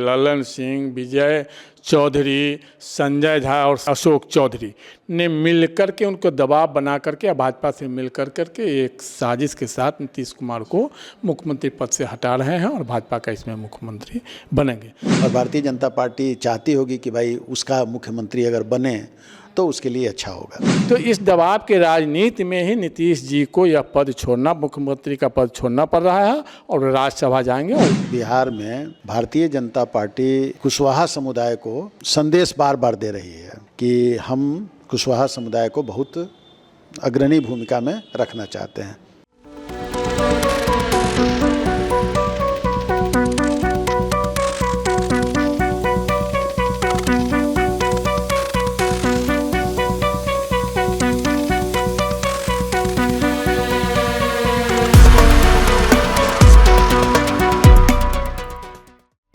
ललन सिंह, विजय चौधरी, संजय झा और अशोक चौधरी ने मिलकर के उनको दबाव बना करके भाजपा से मिल करके एक साजिश के साथ नीतीश कुमार को मुख्यमंत्री पद से हटा रहे हैं और भाजपा का इसमें मुख्यमंत्री बनेंगे। और भारतीय जनता पार्टी चाहती होगी कि भाई उसका मुख्यमंत्री अगर बने तो उसके लिए अच्छा होगा। तो इस दबाव के राजनीति में ही नीतीश जी को यह पद छोड़ना, मुख्यमंत्री का पद छोड़ना पड़ रहा है और राज्यसभा जाएंगे। बिहार में भारतीय जनता पार्टी कुशवाहा समुदाय को संदेश बार बार दे रही है कि हम कुशवाहा समुदाय को बहुत अग्रणी भूमिका में रखना चाहते हैं।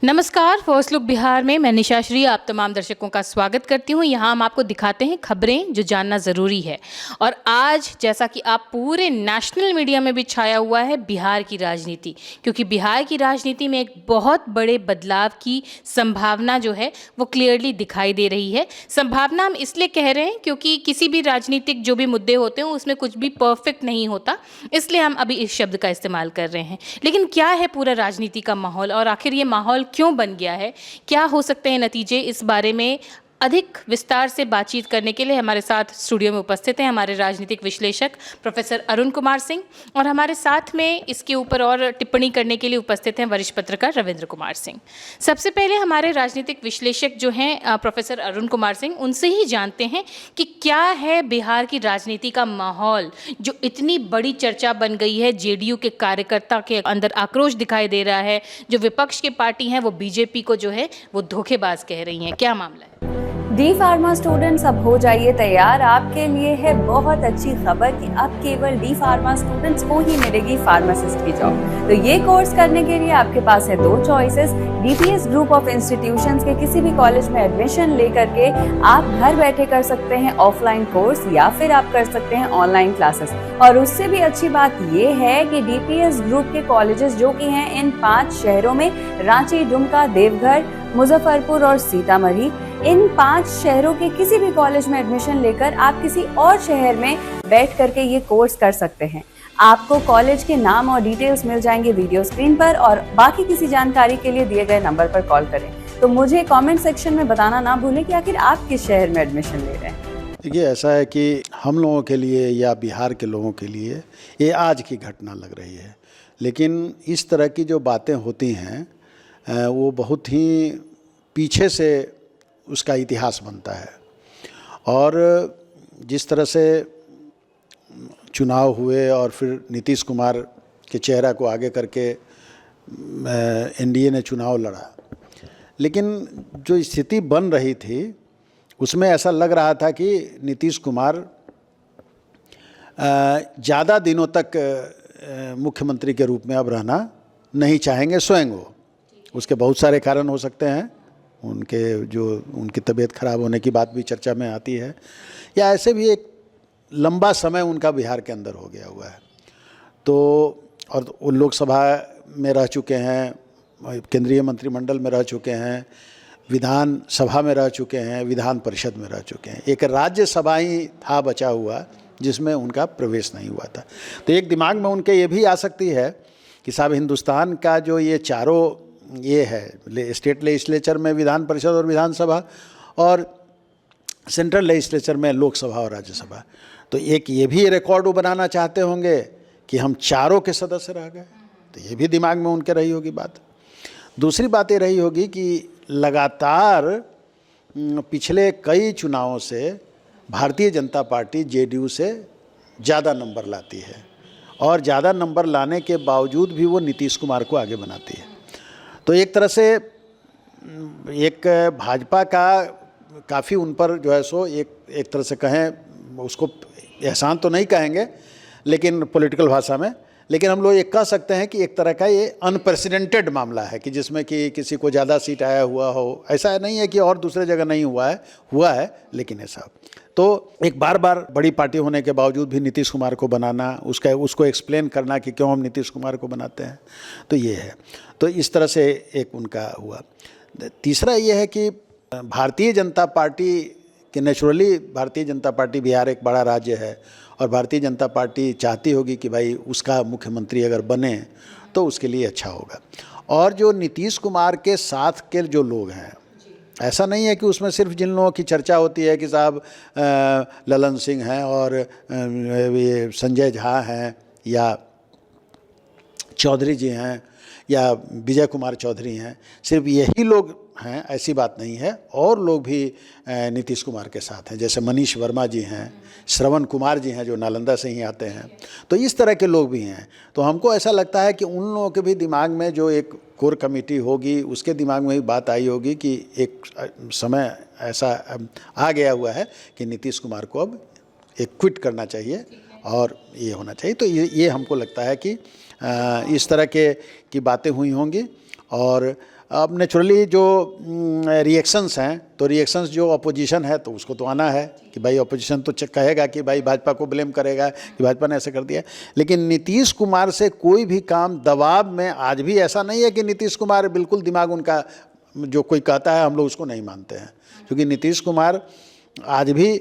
नमस्कार, फर्स्ट लुक बिहार में मैं निशा श्री आप तमाम दर्शकों का स्वागत करती हूं। यहां हम आपको दिखाते हैं खबरें जो जानना ज़रूरी है। और आज जैसा कि आप पूरे नेशनल मीडिया में भी छाया हुआ है बिहार की राजनीति, क्योंकि बिहार की राजनीति में एक बहुत बड़े बदलाव की संभावना जो है वो क्लियरली दिखाई दे रही है। संभावना हम इसलिए कह रहे हैं क्योंकि किसी भी राजनीतिक जो भी मुद्दे होते हैं उसमें कुछ भी परफेक्ट नहीं होता, इसलिए हम अभी इस शब्द का इस्तेमाल कर रहे हैं। लेकिन क्या है पूरा राजनीति का माहौल और आखिर ये माहौल क्यों बन गया है, क्या हो सकते हैं नतीजे, इस बारे में अधिक विस्तार से बातचीत करने के लिए हमारे साथ स्टूडियो में उपस्थित हैं हमारे राजनीतिक विश्लेषक प्रोफेसर अरुण कुमार सिंह और हमारे साथ में इसके ऊपर और टिप्पणी करने के लिए उपस्थित हैं वरिष्ठ पत्रकार रविंद्र कुमार सिंह। सबसे पहले हमारे राजनीतिक विश्लेषक जो हैं प्रोफेसर अरुण कुमार सिंह, उनसे ही जानते हैं कि क्या है बिहार की राजनीति का माहौल जो इतनी बड़ी चर्चा बन गई है। जेडीयू के कार्यकर्ता के अंदर आक्रोश दिखाई दे रहा है, जो विपक्ष की पार्टी हैं वो बीजेपी को जो है वो धोखेबाज कह रही हैं, क्या मामला है? डी फार्मा स्टूडेंट्स अब हो जाइए तैयार, आपके लिए है बहुत अच्छी खबर कि अब केवल डी फार्मा स्टूडेंट्स को ही मिलेगी फार्मासिस्ट की जॉब। तो ये कोर्स करने के लिए आपके पास है दो choices. DPS group of institutions के किसी भी कॉलेज में एडमिशन लेकर के आप घर बैठे कर सकते हैं ऑफलाइन कोर्स या फिर आप कर सकते हैं ऑनलाइन क्लासेस। और उससे भी अच्छी बात ये है कि डीपीएस ग्रुप के कॉलेजेस जो कि हैं इन 5 शहरों में, रांची, दुमका, देवघर, मुजफ्फरपुर और सीतामढ़ी, इन 5 शहरों के किसी भी कॉलेज में एडमिशन लेकर आप किसी और शहर में बैठ करके ये कोर्स कर सकते हैं। आपको कॉलेज के नाम और डिटेल्स मिल जाएंगे वीडियो स्क्रीन पर और बाकी किसी जानकारी के लिए दिए गए नंबर पर कॉल करें। तो मुझे कमेंट सेक्शन में बताना ना भूलें कि आखिर आप किस शहर में एडमिशन ले रहे हैं। देखिए, ऐसा है कि हम लोगों के लिए या बिहार के लोगों के लिए ये आज की घटना लग रही है, लेकिन इस तरह की जो बातें होती हैं वो बहुत ही पीछे से उसका इतिहास बनता है। और जिस तरह से चुनाव हुए और फिर नीतीश कुमार के चेहरा को आगे करके एनडीए ने चुनाव लड़ा, लेकिन जो स्थिति बन रही थी उसमें ऐसा लग रहा था कि नीतीश कुमार ज़्यादा दिनों तक मुख्यमंत्री के रूप में अब रहना नहीं चाहेंगे स्वयं वो। उसके बहुत सारे कारण हो सकते हैं, उनकी तबीयत खराब होने की बात भी चर्चा में आती है, या ऐसे भी एक लंबा समय उनका बिहार के अंदर हो गया हुआ है। तो और वो लोकसभा में रह चुके हैं, केंद्रीय मंत्रिमंडल में रह चुके हैं, विधान सभा में रह चुके हैं, विधान परिषद में रह चुके हैं। एक राज्यसभा ही था बचा हुआ जिसमें उनका प्रवेश नहीं हुआ था। तो एक दिमाग में उनके ये भी आ सकती है कि साहब हिंदुस्तान का जो ये चारों ये है, स्टेट लेजिस्लेचर में विधान परिषद और विधानसभा और सेंट्रल लेजिस्लेचर में लोकसभा और राज्यसभा, तो एक ये भी रिकॉर्ड वो बनाना चाहते होंगे कि हम चारों के सदस्य रह गए। तो ये भी दिमाग में उनके रही होगी बात। दूसरी बात ये रही होगी कि लगातार पिछले कई चुनावों से भारतीय जनता पार्टी जेडीयू से ज़्यादा नंबर लाती है और ज़्यादा नंबर लाने के बावजूद भी वो नीतीश कुमार को आगे बनाती है। तो एक तरह से एक भाजपा का काफ़ी उन पर जो है सो एक तरह से कहें, उसको एहसान तो नहीं कहेंगे लेकिन पॉलिटिकल भाषा में, लेकिन हम लोग ये कह सकते हैं कि एक तरह का ये अनप्रेसिडेंटेड मामला है कि जिसमें कि किसी को ज़्यादा सीट आया हुआ हो। ऐसा नहीं है कि और दूसरे जगह नहीं हुआ है लेकिन ऐसा। तो एक बार बड़ी पार्टी होने के बावजूद भी नीतीश कुमार को बनाना, उसको एक्सप्लेन करना कि क्यों हम नीतीश कुमार को बनाते हैं, तो ये है। तो इस तरह से एक उनका हुआ। तीसरा ये है कि भारतीय जनता पार्टी कि नेचुरली भारतीय जनता पार्टी बिहार एक बड़ा राज्य है और भारतीय जनता पार्टी चाहती होगी कि भाई उसका मुख्यमंत्री अगर बने तो उसके लिए अच्छा होगा। और जो नीतीश कुमार के साथ के जो लोग हैं, ऐसा नहीं है कि उसमें सिर्फ जिन लोगों की चर्चा होती है कि साहब ललन सिंह हैं और ये संजय झा हैं या चौधरी जी हैं या विजय कुमार चौधरी हैं, सिर्फ यही लोग हैं, ऐसी बात नहीं है। और लोग भी नीतीश कुमार के साथ हैं, जैसे मनीष वर्मा जी हैं, श्रवण कुमार जी हैं जो नालंदा से ही आते हैं, तो इस तरह के लोग भी हैं। तो हमको ऐसा लगता है कि उन लोगों के भी दिमाग में जो एक कोर कमेटी होगी उसके दिमाग में भी बात आई होगी कि एक समय ऐसा आ गया हुआ है कि नीतीश कुमार को अब एक क्विट करना चाहिए और ये होना चाहिए। तो ये हमको लगता है कि इस तरह की बातें हुई होंगी। और अब नेचुरली जो रिएक्शंस हैं, तो रिएक्शंस जो अपोजिशन है तो उसको तो आना है कि भाई अपोजिशन तो कहेगा कि भाई भाजपा को ब्लेम करेगा कि भाजपा ने ऐसा कर दिया। लेकिन नीतीश कुमार से कोई भी काम दबाव में, आज भी ऐसा नहीं है कि नीतीश कुमार बिल्कुल दिमाग उनका जो कोई कहता है हम लोग उसको नहीं मानते हैं, क्योंकि नीतीश कुमार आज भी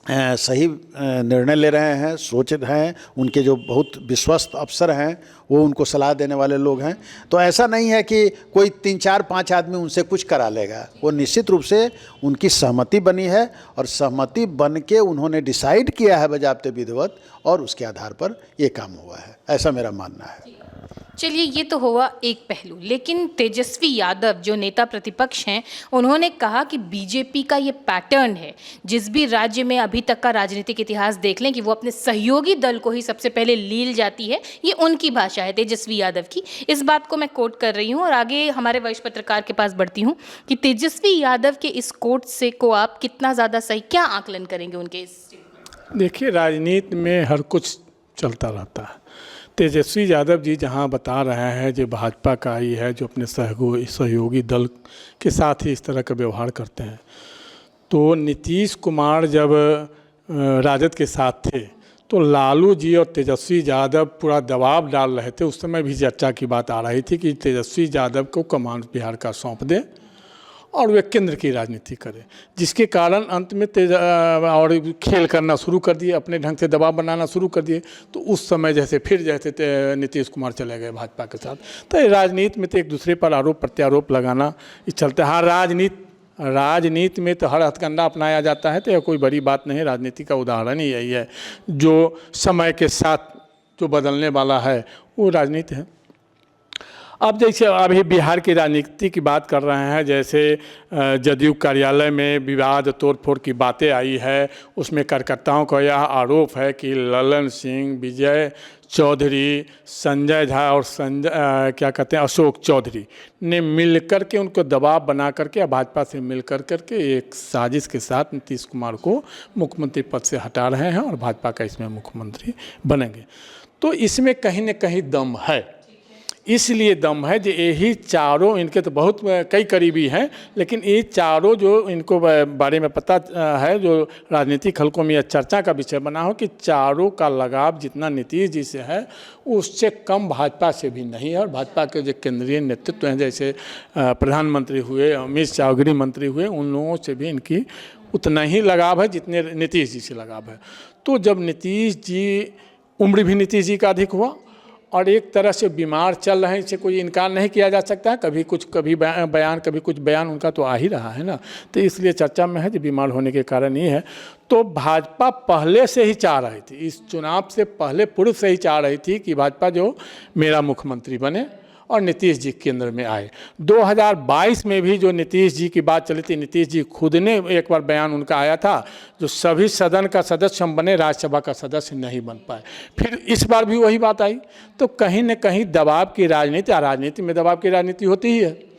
सही निर्णय ले रहे हैं, सोच रहे हैं। उनके जो बहुत विश्वस्त अफसर हैं वो उनको सलाह देने वाले लोग हैं। तो ऐसा नहीं है कि कोई 3, 4, 5 आदमी उनसे कुछ करा लेगा। वो निश्चित रूप से उनकी सहमति बनी है और सहमति बन के उन्होंने डिसाइड किया है बजाबते विधिवत, और उसके आधार पर ये काम हुआ है, ऐसा मेरा मानना है। चलिए, ये तो हुआ एक पहलू, लेकिन तेजस्वी यादव जो नेता प्रतिपक्ष हैं, उन्होंने कहा कि बीजेपी का ये पैटर्न है, जिस भी राज्य में अभी तक का राजनीतिक इतिहास देख लें कि वो अपने सहयोगी दल को ही सबसे पहले लील जाती है। ये उनकी भाषा है तेजस्वी यादव की। इस बात को मैं कोट कर रही हूँ और आगे हमारे वरिष्ठ पत्रकार के पास बढ़ती हूँ कि तेजस्वी यादव के इस कोट से को आप कितना ज़्यादा सही, क्या आकलन करेंगे उनके इस? देखिए, राजनीति में हर कुछ चलता रहता है। तेजस्वी यादव जी जहां बता रहे हैं जो भाजपा का ही है, जो अपने सहयोगी दल के साथ ही इस तरह का व्यवहार करते हैं, तो नीतीश कुमार जब राजद के साथ थे तो लालू जी और तेजस्वी यादव पूरा दबाव डाल रहे थे। उस समय भी चर्चा की बात आ रही थी कि तेजस्वी यादव को कमान बिहार का सौंप दें और वे केंद्र की राजनीति करें, जिसके कारण अंत में और खेल करना शुरू कर दिए, अपने ढंग से दबाव बनाना शुरू कर दिए। तो उस समय जैसे नीतीश कुमार चले गए भाजपा के साथ। तो राजनीति में तो एक दूसरे पर आरोप प्रत्यारोप लगाना चलता है। हाँ, राजनीति में तो हर हथकंडा अपनाया जाता है, तो यह कोई बड़ी बात नहीं। राजनीति का उदाहरण ही यही है, जो समय के साथ जो बदलने वाला है वो राजनीति है। अब जैसे अभी बिहार की राजनीति की बात कर रहे हैं, जैसे जदयू कार्यालय में विवाद तोड़फोड़ की बातें आई है, उसमें कार्यकर्ताओं का यह आरोप है कि ललन सिंह, विजय चौधरी, संजय झा और अशोक चौधरी ने मिलकर के उनको दबाव बना करके भाजपा से मिल करके एक साजिश के साथ नीतीश कुमार को मुख्यमंत्री पद से हटा रहे हैं और भाजपा का इसमें मुख्यमंत्री बनेंगे। तो इसमें कहीं न कहीं दम है, इसलिए दम है जो यही चारों, इनके तो बहुत कई करीबी हैं, लेकिन ये चारों जो इनको बारे में पता है, जो राजनीतिक हलकों में यह चर्चा का विषय बना हो कि चारों का लगाव जितना नीतीश जी से है उससे कम भाजपा से भी नहीं है। और भाजपा के जो केंद्रीय नेतृत्व हैं, जैसे प्रधानमंत्री हुए, अमित शाह गृह मंत्री हुए, उन लोगों से भी इनकी उतना ही लगाव है जितने नीतीश जी से लगाव है। तो जब नीतीश जी, उम्र भी नीतीश जी का अधिक हुआ और एक तरह से बीमार चल रहे हैं, इससे कोई इनकार नहीं किया जा सकता है। कभी कुछ बयान उनका तो आ ही रहा है ना, तो इसलिए चर्चा में है जो बीमार होने के कारण ही है। तो भाजपा पहले से ही चाह रही थी, इस चुनाव से पहले पूर्व से ही चाह रही थी कि भाजपा जो मेरा मुख्यमंत्री बने और नीतीश जी केंद्र में आए। 2022 में भी जो नीतीश जी की बात चली थी, नीतीश जी खुद ने एक बार बयान उनका आया था, जो सभी सदन का सदस्य हम बने, राज्यसभा का सदस्य नहीं बन पाए। फिर इस बार भी वही बात आई। तो कहीं न कहीं दबाव की राजनीति, राजनीति में दबाव की राजनीति होती ही है,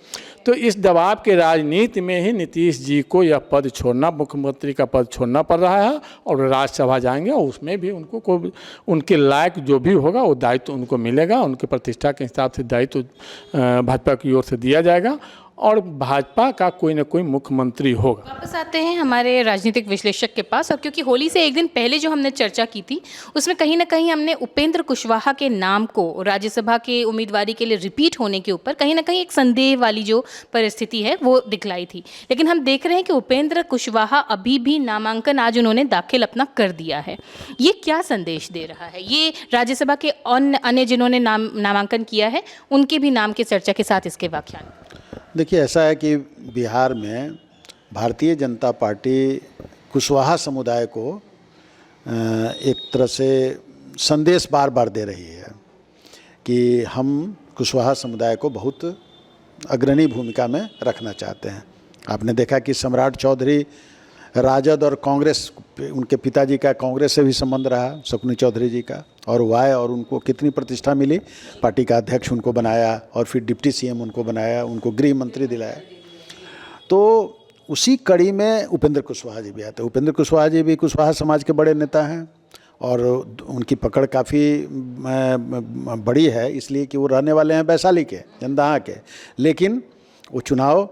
तो इस दबाव के राजनीति में ही नीतीश जी को यह पद छोड़ना, मुख्यमंत्री का पद छोड़ना पड़ रहा है और राज्यसभा जाएंगे और उसमें भी उनको उनके लायक जो भी होगा वो दायित्व उनको मिलेगा, उनके प्रतिष्ठा के हिसाब से दायित्व भाजपा की ओर से दिया जाएगा और भाजपा का कोई ना कोई मुख्यमंत्री होगा। वापस आते हैं हमारे राजनीतिक विश्लेषक के पास, और क्योंकि होली से एक दिन पहले जो हमने चर्चा की थी उसमें कहीं ना कहीं हमने उपेंद्र कुशवाहा के नाम को राज्यसभा के उम्मीदवारी के लिए रिपीट होने के ऊपर कहीं ना कहीं एक संदेह वाली जो परिस्थिति है वो दिखलाई थी। लेकिन हम देख रहे हैं कि उपेंद्र कुशवाहा अभी भी नामांकन आज उन्होंने दाखिल अपना कर दिया है। ये क्या संदेश दे रहा है? ये राज्यसभा के अन्य जिन्होंने नामांकन किया है उनके भी नाम की चर्चा के साथ इसके व्याख्यान। देखिए, ऐसा है कि बिहार में भारतीय जनता पार्टी कुशवाहा समुदाय को एक तरह से संदेश बार बार दे रही है कि हम कुशवाहा समुदाय को बहुत अग्रणी भूमिका में रखना चाहते हैं। आपने देखा कि सम्राट चौधरी राजद और कांग्रेस, उनके पिताजी का कांग्रेस से भी संबंध रहा, शकुनी चौधरी जी का, और और उनको कितनी प्रतिष्ठा मिली, पार्टी का अध्यक्ष उनको बनाया और फिर डिप्टी सीएम उनको बनाया, उनको गृह मंत्री दिलाया। तो उसी कड़ी में उपेंद्र कुशवाहा जी भी आते हैं। उपेंद्र कुशवाहा जी भी कुशवाहा समाज के बड़े नेता हैं और उनकी पकड़ काफ़ी बड़ी है, इसलिए कि वो रहने वाले हैं वैशाली के, जंदाहा के, लेकिन वो चुनाव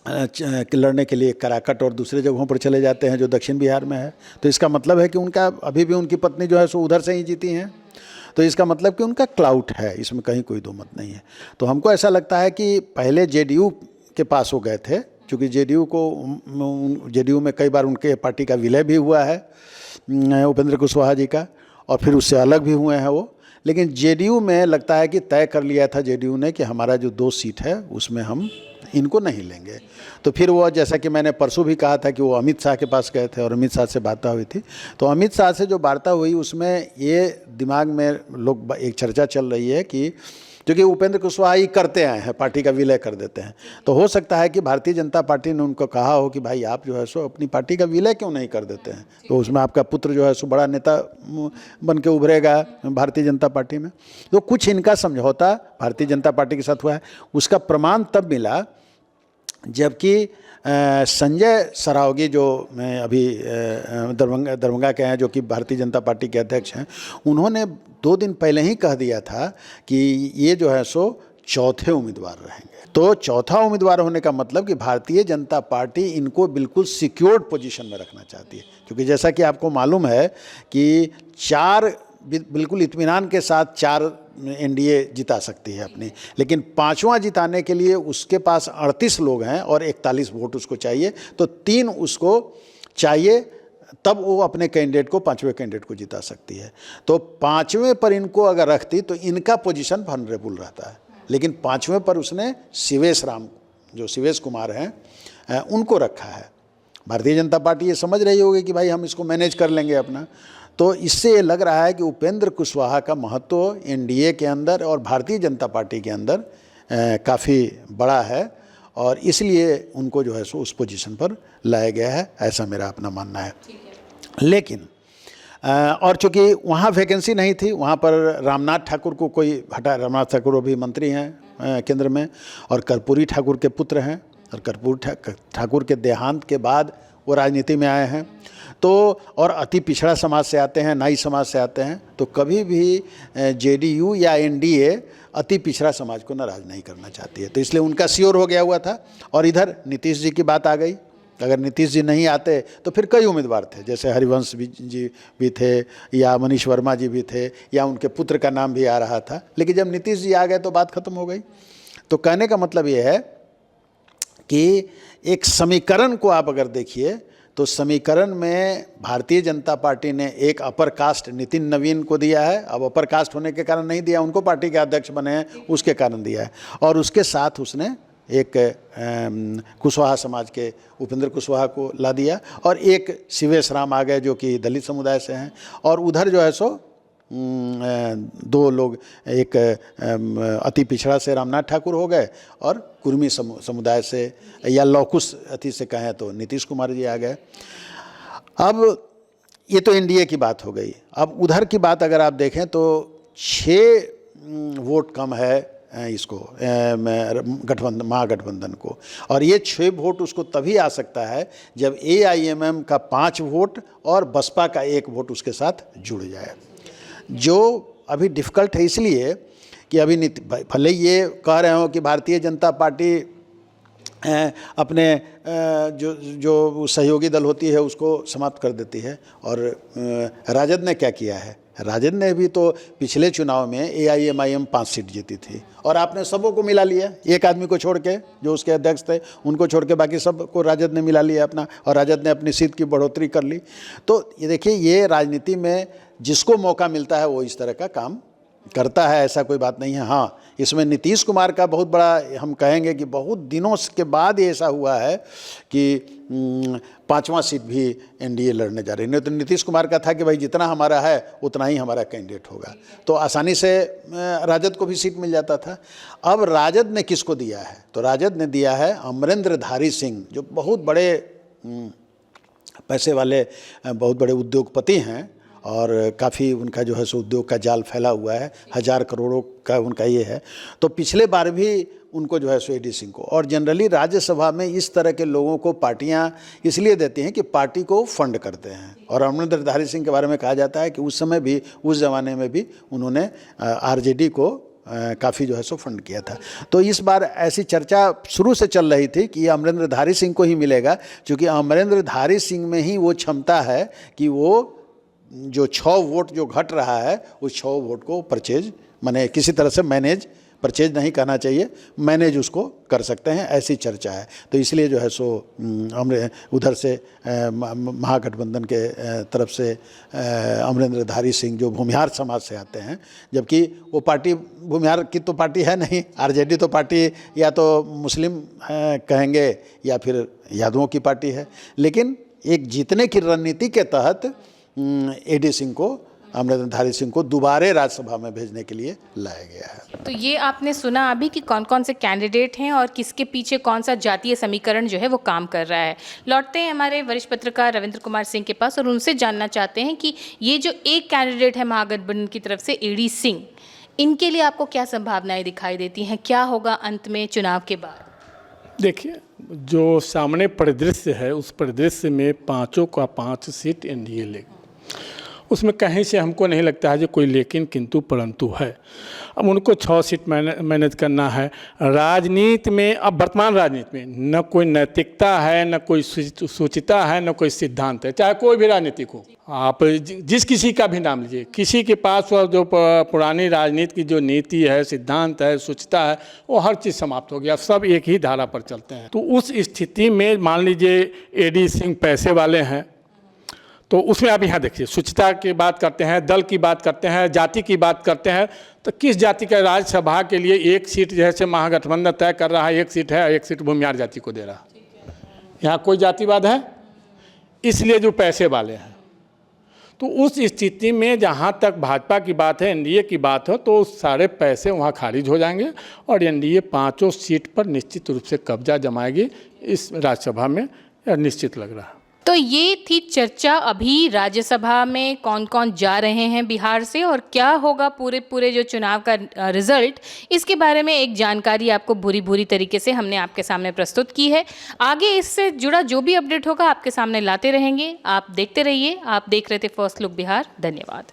लड़ने के लिए कराकट और दूसरे जगहों पर चले जाते हैं जो दक्षिण बिहार में है। तो इसका मतलब है कि उनका अभी भी उनकी पत्नी जो है सो उधर से ही जीती हैं। तो इसका मतलब कि उनका क्लाउट है, इसमें कहीं कोई दो मत नहीं है। तो हमको ऐसा लगता है कि पहले जेडीयू के पास वो गए थे, क्योंकि जेडीयू में कई बार उनके पार्टी का विलय भी हुआ है उपेंद्र कुशवाहा जी का, और फिर उससे अलग भी हुए हैं वो। लेकिन जेडीयू में लगता है कि तय कर लिया था जेडीयू ने कि हमारा जो 2 सीट है उसमें हम इनको नहीं लेंगे। तो फिर वो, जैसा कि मैंने परसों भी कहा था कि वो अमित शाह के पास गए थे और अमित शाह से वार्ता हुई थी। तो अमित शाह से जो वार्ता हुई उसमें ये दिमाग में लोग एक चर्चा चल रही है कि क्योंकि उपेंद्र कुशवाहा ही करते आए हैं, पार्टी का विलय कर देते हैं, तो हो सकता है कि भारतीय जनता पार्टी ने उनको कहा हो कि भाई आप जो है सो अपनी पार्टी का विलय क्यों नहीं कर देते हैं, तो उसमें आपका पुत्र जो है सो बड़ा नेता बन के उभरेगा भारतीय जनता पार्टी में। तो कुछ इनका समझौता भारतीय जनता पार्टी के साथ हुआ है। उसका प्रमाण तब मिला जबकि संजय सरावगी जो अभी दरभंगा के हैं, जो कि भारतीय जनता पार्टी के अध्यक्ष हैं, उन्होंने 2 दिन पहले ही कह दिया था कि ये जो है सो चौथे उम्मीदवार रहेंगे। तो चौथा उम्मीदवार होने का मतलब कि भारतीय जनता पार्टी इनको बिल्कुल सिक्योर्ड पोजीशन में रखना चाहती है, क्योंकि जैसा कि आपको मालूम है कि 4 बिल्कुल इत्मीनान के साथ 4 एनडीए जिता सकती है अपनी, लेकिन 5वां जिताने के लिए उसके पास 38 लोग हैं और 41 वोट उसको चाहिए, तो 3 उसको चाहिए, तब वो अपने कैंडिडेट को 5वें कैंडिडेट को जिता सकती है। तो 5वें पर इनको अगर रखती तो इनका पोजीशन वनरेबल रहता है, लेकिन 5वें पर उसने शिवेश कुमार हैं उनको रखा है। भारतीय जनता पार्टी ये समझ रही होगी कि भाई हम इसको मैनेज कर लेंगे अपना। तो इससे ये लग रहा है कि उपेंद्र कुशवाहा का महत्व एनडीए के अंदर और भारतीय जनता पार्टी के अंदर काफ़ी बड़ा है, और इसलिए उनको जो है सो उस पोजीशन पर लाया गया है, ऐसा मेरा अपना मानना है। लेकिन और चूँकि वहाँ वैकेंसी नहीं थी, वहाँ पर रामनाथ ठाकुर को कोई हटा, रामनाथ ठाकुर अभी मंत्री हैं केंद्र में, और कर्पूरी ठाकुर के पुत्र हैं, और कर्पूरी ठाकुर के देहांत के बाद वो राजनीति में आए हैं। तो और अति पिछड़ा समाज से आते हैं, नाई समाज से आते हैं, तो कभी भी जेडीयू या एनडीए अति पिछड़ा समाज को नाराज़ नहीं करना चाहती है। तो इसलिए उनका श्योर हो गया हुआ था। और इधर नीतीश जी की बात आ गई, अगर नीतीश जी नहीं आते तो फिर कई उम्मीदवार थे, जैसे हरिवंश जी भी थे, या मनीष वर्मा जी भी थे, या उनके पुत्र का नाम भी आ रहा था। लेकिन जब नीतीश जी आ गए तो बात खत्म हो गई। तो कहने का मतलब ये है कि एक समीकरण को आप अगर देखिए तो समीकरण में भारतीय जनता पार्टी ने एक अपर कास्ट नितिन नवीन को दिया है। अब अपर कास्ट होने के कारण नहीं दिया, उनको पार्टी के अध्यक्ष बने हैं उसके कारण दिया है। और उसके साथ उसने एक कुशवाहा समाज के उपेंद्र कुशवाहा को ला दिया, और एक शिवेश राम आ गए जो कि दलित समुदाय से हैं, और उधर जो है सो 2 लोग, एक अति पिछड़ा से रामनाथ ठाकुर हो गए, और कुर्मी समुदाय से या लौकुश अति से कहें तो नीतीश कुमार जी आ गए। अब ये तो एनडीए की बात हो गई। अब उधर की बात अगर आप देखें तो 6 वोट कम है इसको महागठबंधन को, और ये 6 वोट उसको तभी आ सकता है जब AIMM का 5 वोट और बसपा का 1 वोट उसके साथ जुड़ जाए, जो अभी डिफ़िकल्ट है, इसलिए कि अभी भले ये कह रहे हो कि भारतीय जनता पार्टी अपने जो सहयोगी दल होती है उसको समाप्त कर देती है। और राजद ने क्या किया है, राजद ने भी तो पिछले चुनाव में AIMIM 5 सीट जीती थी और आपने सबों को मिला लिया, एक आदमी को छोड़ के जो उसके अध्यक्ष थे उनको छोड़ के बाकी सबको राजद ने मिला लिया अपना, और राजद ने अपनी सीट की बढ़ोतरी कर ली। तो ये देखिए, ये राजनीति में जिसको मौका मिलता है वो इस तरह का काम करता है, ऐसा कोई बात नहीं है। हाँ, इसमें नीतीश कुमार का बहुत बड़ा, हम कहेंगे कि बहुत दिनों के बाद ये ऐसा हुआ है कि 5वां सीट भी NDA लड़ने जा रही है। नहीं तो नीतीश कुमार का था कि भाई जितना हमारा है उतना ही हमारा कैंडिडेट होगा, तो आसानी से राजद को भी सीट मिल जाता था। अब राजद ने किसको दिया है, तो राजद ने दिया है अमरेंद्रधारी सिंह, जो बहुत बड़े पैसे वाले बहुत बड़े उद्योगपति हैं और काफ़ी उनका जो है सो उद्योग का जाल फैला हुआ है, 1000 करोड़ों का उनका ये है। तो पिछले बार भी उनको जो है सो AD सिंह को, और जनरली राज्यसभा में इस तरह के लोगों को पार्टियां इसलिए देती हैं कि पार्टी को फंड करते हैं। और अमरेंद्रधारी सिंह के बारे में कहा जाता है कि उस समय भी, उस ज़माने में भी उन्होंने RJD को काफ़ी जो है सो फंड किया था। तो इस बार ऐसी चर्चा शुरू से चल रही थी कि अमरेंद्रधारी सिंह को ही मिलेगा, क्योंकि अमरेंद्रधारी सिंह में ही वो क्षमता है कि वो जो 6 वोट जो घट रहा है उस 6 वोट को परचेज, माने किसी तरह से मैनेज, परचेज नहीं करना चाहिए, मैनेज उसको कर सकते हैं, ऐसी चर्चा है। तो इसलिए जो है सो उधर से महागठबंधन के तरफ से अमरेंद्रधारी सिंह जो भूमिहार समाज से आते हैं, जबकि वो पार्टी भूमिहार की तो पार्टी है नहीं, RJD तो पार्टी या तो मुस्लिम कहेंगे या फिर यादवों की पार्टी है, लेकिन एक जीतने की रणनीति के तहत AD सिंह को, अमरेंद्रधारी सिंह को दोबारा राज्यसभा में भेजने के लिए लाया गया है। तो ये आपने सुना अभी कि कौन कौन से कैंडिडेट हैं और किसके पीछे कौन सा जातीय समीकरण जो है वो काम कर रहा है। लौटते हैं हमारे वरिष्ठ पत्रकार रविंद्र कुमार सिंह के पास और उनसे जानना चाहते हैं कि ये जो एक कैंडिडेट है महागठबंधन की तरफ से AD सिंह, इनके लिए आपको क्या संभावनाएं दिखाई देती हैं, क्या होगा अंत में चुनाव के बाद? देखिए, जो सामने परिदृश्य है उस परिदृश्य में 5 का 5 सीट NDA लेगी, उसमें कहीं से हमको नहीं लगता है जो कोई लेकिन किंतु परंतु है। अब उनको 6 सीट मैनेज करना है। राजनीति में, अब वर्तमान राजनीति में न कोई नैतिकता है, न कोई सूचिता है, न कोई सिद्धांत है, चाहे कोई भी राजनीतिक हो, आप जिस किसी का भी नाम लीजिए, किसी के पास जो पुरानी राजनीति की जो नीति है, सिद्धांत है, सूचिता है, वो हर चीज़ समाप्त हो गया, सब एक ही धारा पर चलते हैं। तो उस स्थिति में मान लीजिए AD सिंह पैसे वाले हैं, तो उसमें आप यहाँ देखिए, सूचिता की बात करते हैं, दल की बात करते हैं, जाति की बात करते हैं, तो किस जाति का राज्यसभा के लिए 1 सीट जैसे महागठबंधन तय कर रहा है, 1 सीट है, 1 सीट भूमिहार जाति को दे रहा है। यहाँ कोई जातिवाद है? इसलिए जो पैसे वाले हैं, तो उस स्थिति में जहाँ तक भाजपा की बात है, NDA की बात हो, तो सारे पैसे वहाँ खारिज हो जाएंगे और NDA 5 सीट पर निश्चित रूप से कब्जा जमाएगी इस राज्यसभा में, निश्चित लग रहा है। तो ये थी चर्चा अभी राज्यसभा में कौन कौन जा रहे हैं बिहार से और क्या होगा पूरे जो चुनाव का रिजल्ट, इसके बारे में एक जानकारी आपको भूरी तरीके से हमने आपके सामने प्रस्तुत की है। आगे इससे जुड़ा जो भी अपडेट होगा आपके सामने लाते रहेंगे। आप देखते रहिए। आप देख रहे थे फर्स्ट लुक बिहार। धन्यवाद।